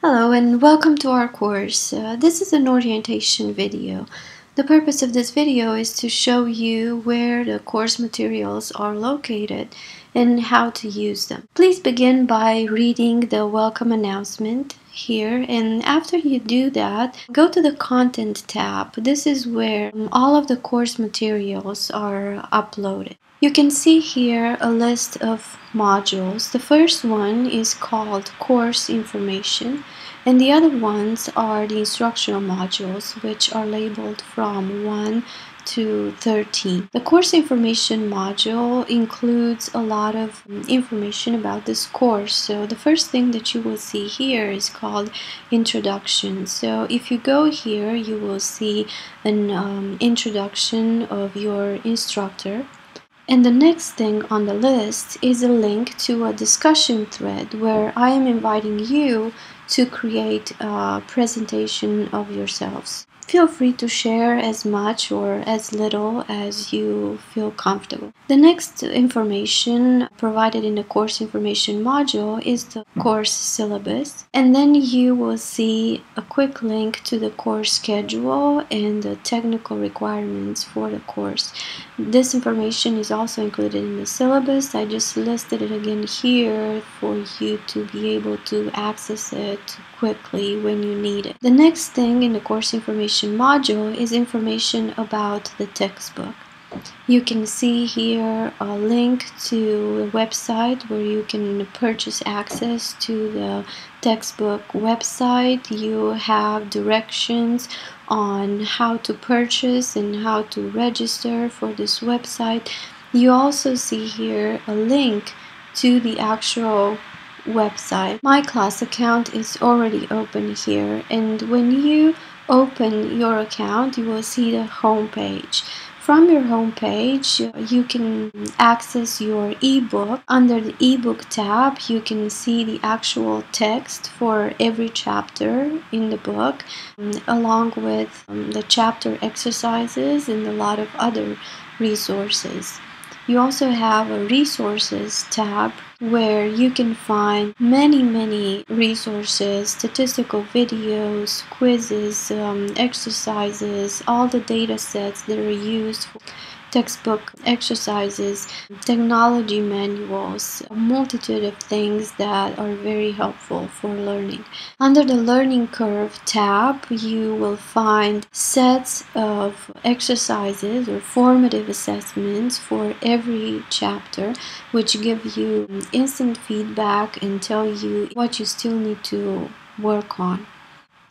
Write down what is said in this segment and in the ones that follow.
Hello and welcome to our course. This is an orientation video. The purpose of this video is to show you where the course materials are located and how to use them. Please begin by reading the welcome announcement here, and after you do that, go to the Content tab. This is where all of the course materials are uploaded. You can see here a list of modules. The first one is called Course Information, and the other ones are the instructional modules, which are labeled from 1 to 13. The course information module includes a lot of information about this course. So the first thing that you will see here is called Introduction. So if you go here, you will see an introduction of your instructor. And the next thing on the list is a link to a discussion thread where I am inviting you to create a presentation of yourselves. Feel free to share as much or as little as you feel comfortable. The next information provided in the course information module is the course syllabus, and then you will see a quick link to the course schedule and the technical requirements for the course. This information is also included in the syllabus. I just listed it again here for you to be able to access it quickly when you need it. The next thing in the course information module is information about the textbook. You can see here a link to a website where you can purchase access to the textbook website. You have directions on how to purchase and how to register for this website. You also see here a link to the actual website. My class account is already open here, and when you open your account, you will see the home page. From your home page, you can access your ebook. Under the ebook tab, you can see the actual text for every chapter in the book, along with the chapter exercises and a lot of other resources. You also have a resources tab where you can find many resources, statistical videos, quizzes, exercises, all the data sets that are used for textbook exercises, technology manuals, a multitude of things that are very helpful for learning. Under the Learning Curve tab, you will find sets of exercises or formative assessments for every chapter, which give you instant feedback and tell you what you still need to work on.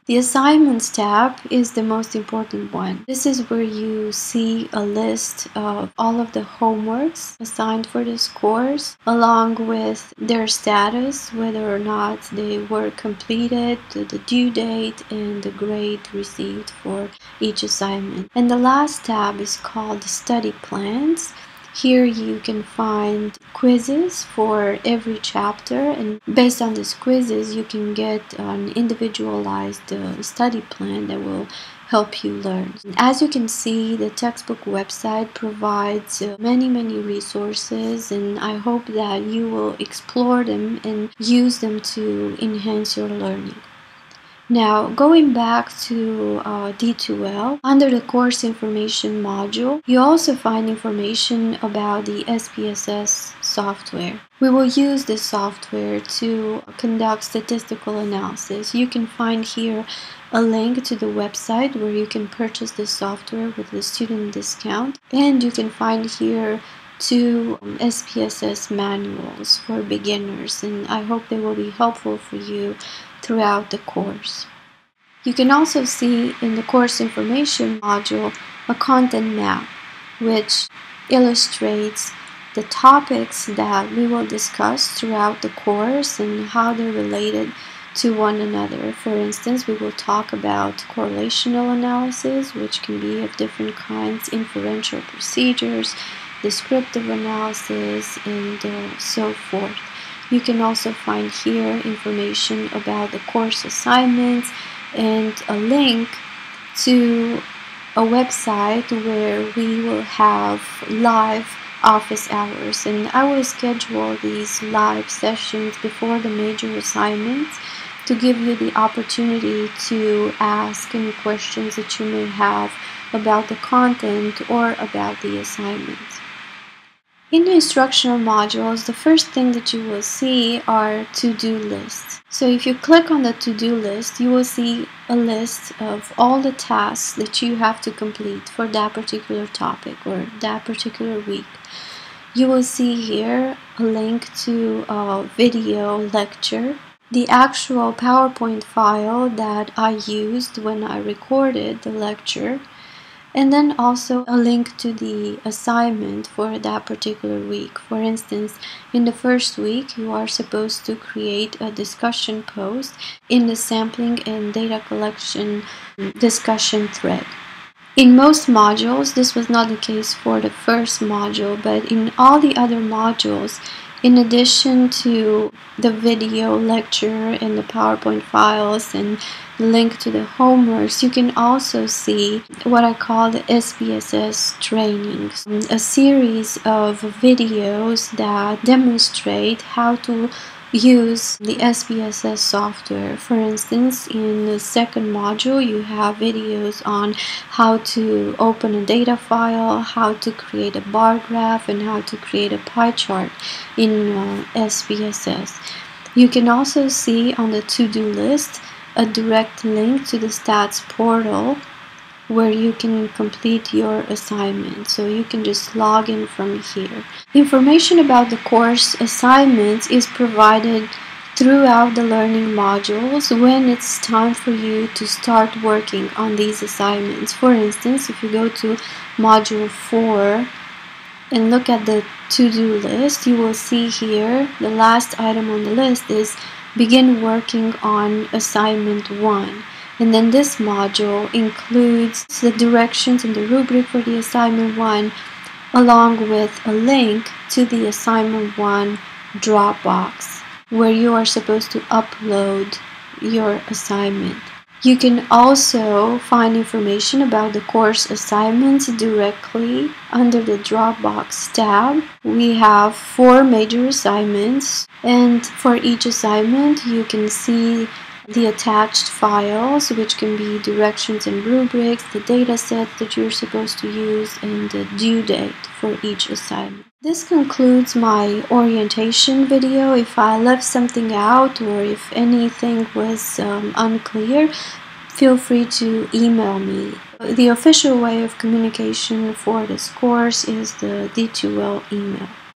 The Assignments tab is the most important one. This is where you see a list of all of the homeworks assigned for this course, along with their status, whether or not they were completed, the due date, and the grade received for each assignment. And the last tab is called Study Plans. Here you can find quizzes for every chapter, and based on these quizzes you can get an individualized study plan that will help you learn. As you can see, the textbook website provides many resources, and I hope that you will explore them and use them to enhance your learning. Now, going back to D2L, under the course information module, you also find information about the SPSS software. We will use this software to conduct statistical analysis. You can find here a link to the website where you can purchase this software with the student discount, and you can find here 2 SPSS manuals for beginners, and I hope they will be helpful for you throughout the course. You can also see in the course information module a content map which illustrates the topics that we will discuss throughout the course and how they're related to one another. For instance, we will talk about correlational analysis, which can be of different kinds, inferential procedures, descriptive analysis, and so forth. You can also find here information about the course assignments and a link to a website where we will have live office hours, and I will schedule these live sessions before the major assignments to give you the opportunity to ask any questions that you may have about the content or about the assignment. In the instructional modules, the first thing that you will see are to-do lists. So if you click on the to-do list, you will see a list of all the tasks that you have to complete for that particular topic or that particular week. You will see here a link to a video lecture, the actual PowerPoint file that I used when I recorded the lecture, and then also a link to the assignment for that particular week. For instance, in the first week, you are supposed to create a discussion post in the sampling and data collection discussion thread. In most modules, this was not the case for the first module, but in all the other modules, in addition to the video lecture and the PowerPoint files and the link to the homeworks, you can also see what I call the SPSS trainings, a series of videos that demonstrate how to use the SPSS software. For instance, in the second module, you have videos on how to open a data file, how to create a bar graph, and how to create a pie chart in SPSS. You can also see on the to-do list a direct link to the stats portal where you can complete your assignment. So you can just log in from here. Information about the course assignments is provided throughout the learning modules when it's time for you to start working on these assignments. For instance, if you go to module 4 and look at the to-do list, you will see here the last item on the list is begin working on assignment 1. And then this module includes the directions and the rubric for the assignment 1, along with a link to the assignment 1 Dropbox, where you are supposed to upload your assignment. You can also find information about the course assignments directly under the Dropbox tab. We have 4 major assignments, and for each assignment you can see the attached files, which can be directions and rubrics, the data set that you're supposed to use, and the due date for each assignment. This concludes my orientation video. If I left something out or if anything was unclear, feel free to email me. The official way of communication for this course is the D2L email.